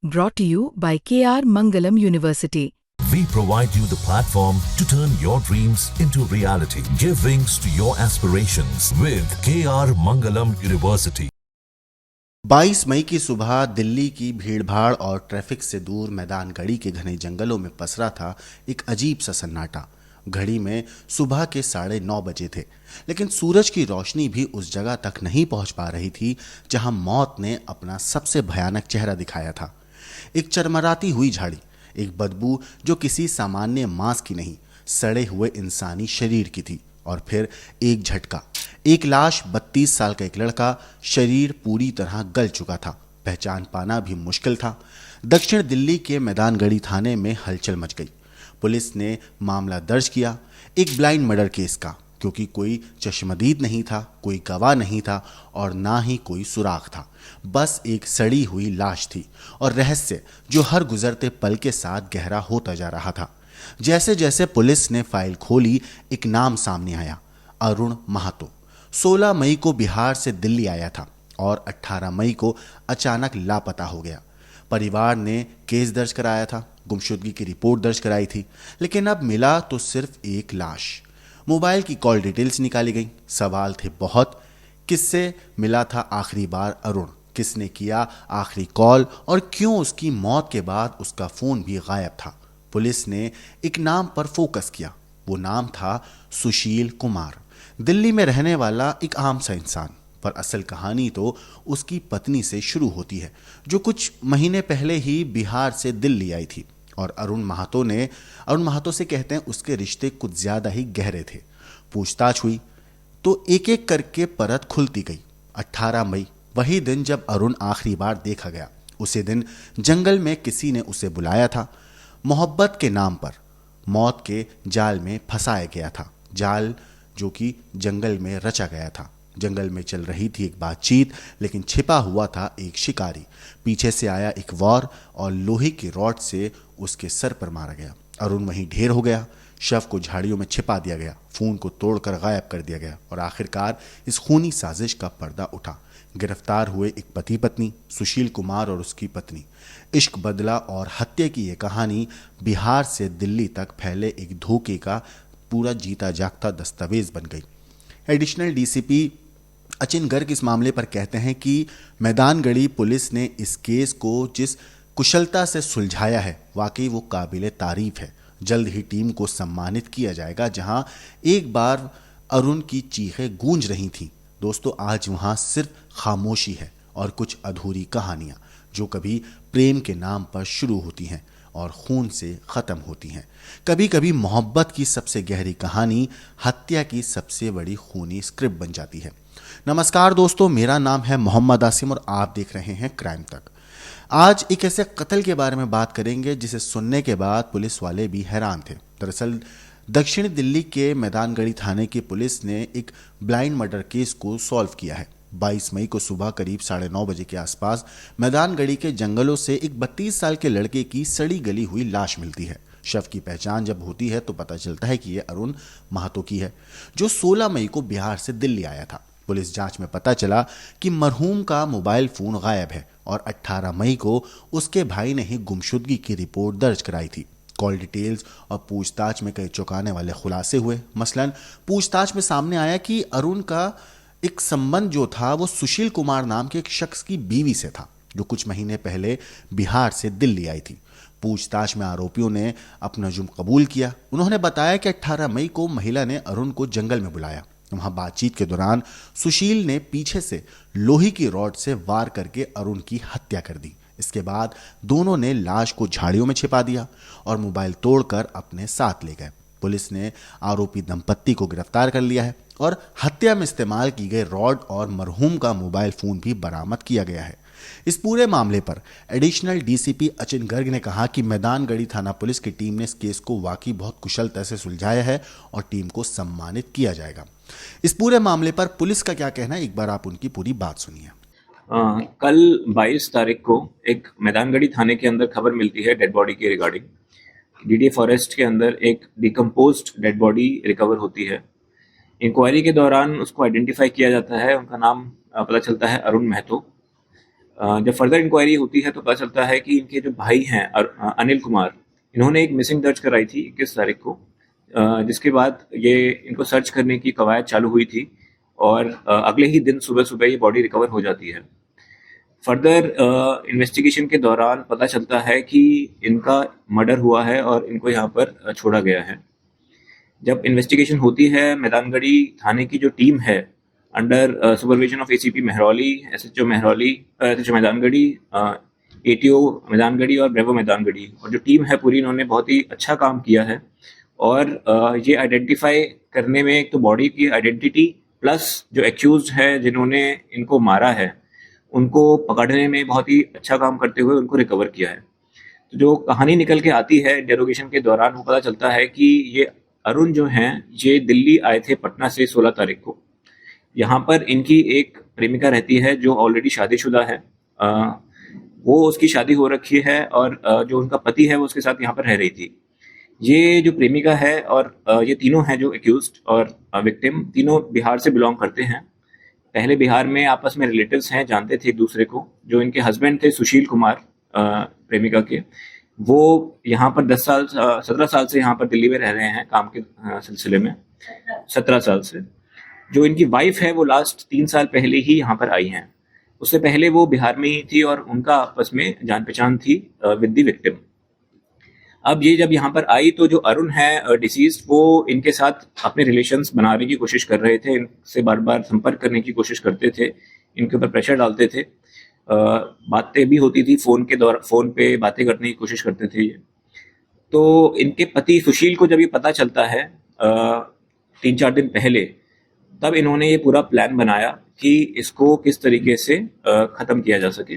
brought to you by KR Mangalam University. We provide you the platform to turn your dreams into reality. Give wings to your aspirations with KR Mangalam University. 22 मई की सुबह दिल्ली की भीड़भाड़ और traffic से दूर मैदान गढ़ी के घने जंगलों में पसरा था एक अजीब सा सन्नाटा। घड़ी में सुबह के 9:30 बजे थे, लेकिन सूरज की रोशनी भी उस जगह तक नहीं पहुंच पा रही थी जहां मौत ने अपना सबसे भयानक चेहरा दिखाया था। एक चरमराती हुई झाड़ी, एक बदबू जो किसी सामान्य मांस की नहीं, सड़े हुए इंसानी शरीर की थी, और फिर एक झटका, एक लाश, 32 साल का एक लड़का, शरीर पूरी तरह गल चुका था, पहचान पाना भी मुश्किल था। दक्षिण दिल्ली के मैदानगढ़ी थाने में हलचल मच गई। पुलिस ने मामला दर्ज किया, एक ब्लाइंड मर्डर केस का, क्योंकि कोई चश्मदीद नहीं था, कोई गवाह नहीं था और ना ही कोई सुराग था। बस एक सड़ी हुई लाश थी और रहस्य जो हर गुजरते पल के साथ गहरा होता जा रहा था। जैसे जैसे पुलिस ने फाइल खोली, एक नाम सामने आया, अरुण महातो। 16 मई को बिहार से दिल्ली आया था और 18 मई को अचानक लापता हो गया। परिवार ने केस दर्ज कराया था, गुमशुदगी की रिपोर्ट दर्ज कराई थी, लेकिन अब मिला तो सिर्फ एक लाश। मोबाइल की कॉल डिटेल्स निकाली गई। सवाल थे बहुत, किससे मिला था आखिरी बार अरुण, किसने किया आखिरी कॉल और क्यों उसकी मौत के बाद उसका फोन भी गायब था। पुलिस ने एक नाम पर फोकस किया। वो नाम था सुशील कुमार, दिल्ली में रहने वाला एक आम सा इंसान। पर असल कहानी तो उसकी पत्नी से शुरू होती है, जो कुछ महीने पहले ही बिहार से दिल्ली आई थी। और अरुण महातो से कहते हैं उसके रिश्ते कुछ ज्यादा ही गहरे थे। पूछताछ हुई तो एक एक करके परत खुलती गई। 18 मई, वही दिन जब अरुण आखिरी बार देखा गया। उसी दिन जंगल में किसी ने उसे बुलाया था। मोहब्बत के नाम पर मौत के जाल में फंसाया गया था, जाल जो कि जंगल में रचा गया था। जंगल में चल रही थी एक बातचीत, लेकिन छिपा हुआ था एक शिकारी। पीछे से आया एक वॉर और लोहे की रॉड से उसके सर पर मारा गया। अरुण वहीं ढेर हो गया, शव को झाड़ियों में छिपा दिया गया, फोन को तोड़कर गायब कर दिया गया और आखिरकार इस खूनी साजिश का पर्दा उठा। गिरफ्तार हुए एक पति पत्नी, सुशील कुमार और उसकी पत्नी। इश्क, बदला और हत्या की यह कहानी बिहार से दिल्ली तक फैले एक धोखे का पूरा जीता जागता दस्तावेज बन गई। एडिशनल डीसीपी अचिन गर्ग इस मामले पर कहते हैं कि मैदानगढ़ी पुलिस ने इस केस को जिस कुशलता से सुलझाया है, वाकई वो काबिले तारीफ है। जल्द ही टीम को सम्मानित किया जाएगा। जहां एक बार अरुण की चीखें गूंज रही थीं, दोस्तों आज वहां सिर्फ खामोशी है और कुछ अधूरी कहानियां जो कभी प्रेम के नाम पर शुरू होती हैं और खून से खत्म होती हैं। कभी कभी मोहब्बत की सबसे गहरी कहानी हत्या की सबसे बड़ी खूनी स्क्रिप्ट बन जाती है। नमस्कार दोस्तों, मेरा नाम है मोहम्मद आसिम और आप देख रहे हैं क्राइम तक। आज एक ऐसे कत्ल के बारे में बात करेंगे जिसे सुनने के बाद पुलिस वाले भी हैरान थे। दरअसल दक्षिण दिल्ली के मैदानगढ़ी थाने की पुलिस ने एक ब्लाइंड मर्डर केस को सॉल्व किया है। 22 मई को सुबह करीब 9:30 बजे के आसपास मैदानगढ़ी के जंगलों से एक 32 साल के लड़के की सड़ी गली हुई लाश मिलती है। शव की पहचान जब होती है तो पता चलता है कि यह अरुण महातो की है, जो 16 मई को बिहार से दिल्ली आया था। पुलिस जांच में पता चला कि मरहूम का मोबाइल फोन गायब है और 18 मई को उसके भाई ने ही गुमशुदगी की रिपोर्ट दर्ज कराई थी। कॉल डिटेल्स और पूछताछ में कई चौंकाने वाले खुलासे हुए। मसलन पूछताछ में सामने आया कि अरुण का एक संबंध जो था वो सुशील कुमार नाम के एक शख्स की बीवी से था, जो कुछ महीने पहले बिहार से दिल्ली आई थी। पूछताछ में आरोपियों ने अपना जुर्म कबूल किया। उन्होंने बताया कि 18 मई को महिला ने अरुण को जंगल में बुलाया। वहां बातचीत के दौरान सुशील ने पीछे से लोहे की रॉड से वार करके अरुण की हत्या कर दी। इसके बाद दोनों ने लाश को झाड़ियों में छिपा दिया और मोबाइल तोड़कर अपने साथ ले गए। पुलिस ने आरोपी दंपत्ति को गिरफ्तार कर लिया है और हत्या में इस्तेमाल की गई रॉड और मरहूम का मोबाइल फोन भी बरामद किया गया है। इस पूरे मामले पर एडिशनल डीसीपी अचिन गर्ग ने कहा कि मैदानगढ़ी थाना पुलिस की टीम ने इस केस को वाकई बहुत कुशलता से सुलझाया है और टीम को सम्मानित किया जाएगा। इस पूरे मामले पर पुलिस का क्या कहना है, एक बार आप उनकी पूरी बात सुनिए। कल 22 तारीख को एक मैदानगढ़ी थाने के अंदर खबर मिलती है डेड बॉडी के रिगार्डिंग। डीडी फॉरेस्ट के अंदर एक डिकम्पोज्ड डेड बॉडी रिकवर होती है। इंक्वायरी के दौरान उसको आइडेंटिफाई किया जाता है, उनका नाम पता चलता है अरुण महतो। जब फर्दर इंक्वायरी होती है तो पता चलता है कि इनके जो भाई हैं अनिल कुमार, इन्होंने एक मिसिंग दर्ज कराई थी 21 तारीख को, जिसके बाद ये इनको सर्च करने की कवायद चालू हुई थी और अगले ही दिन सुबह सुबह ये बॉडी रिकवर हो जाती है। फर्दर इन्वेस्टिगेशन के दौरान पता चलता है कि इनका मर्डर हुआ है और इनको यहाँ पर छोड़ा गया है। जब इन्वेस्टिगेशन होती है, मैदानगढ़ी थाने की जो टीम है under supervision of ACP Mehrauli, SHO Mehrauli, SHO Maidangarhi, ATO Maidangarhi और ब्रेवो मैदानगढ़ी, और जो टीम है पूरी, इन्होंने बहुत ही अच्छा काम किया है और ये आइडेंटिफाई करने में एक तो बॉडी की आइडेंटिटी प्लस जो एक्यूज्ड है जिन्होंने इनको मारा है उनको पकड़ने में बहुत ही अच्छा काम करते हुए उनको रिकवर किया है। तो जो कहानी निकल के आती है इंटेरोगेशन के दौरान, वो पता चलता है कि ये अरुण जो हैं ये दिल्ली आए थे पटना से 16 तारीख को। यहाँ पर इनकी एक प्रेमिका रहती है जो ऑलरेडी शादीशुदा है, वो उसकी शादी हो रखी है और जो उनका पति है वो उसके साथ यहाँ पर रह रही थी। ये जो प्रेमिका है और ये तीनों हैं जो एक्यूज्ड और विक्टिम, तीनों बिहार से बिलोंग करते हैं। पहले बिहार में आपस में रिलेटिव्स हैं, जानते थे एक दूसरे को। जो इनके हस्बैंड थे सुशील कुमार प्रेमिका के, वो यहाँ पर 17 साल से यहाँ पर दिल्ली में रह रहे हैं काम के सिलसिले में, 17 साल से। जो इनकी वाइफ है वो लास्ट 3 साल पहले ही यहाँ पर आई हैं। उससे पहले वो बिहार में ही थी और उनका आपस में जान पहचान थी विद द विक्टिम। अब ये जब यहाँ पर आई तो जो अरुण है डिसीज, वो इनके साथ अपने रिलेशंस बनाने की कोशिश कर रहे थे, इनसे बार बार संपर्क करने की कोशिश करते थे, इनके ऊपर प्रेशर डालते थे, बातें भी होती थी फोन के दौरान, फोन पे बातें करने की कोशिश करते थे ये। तो इनके पति सुशील को जब ये पता चलता है 3-4 दिन पहले, तब इन्होंने ये पूरा प्लान बनाया कि इसको किस तरीके से खत्म किया जा सके।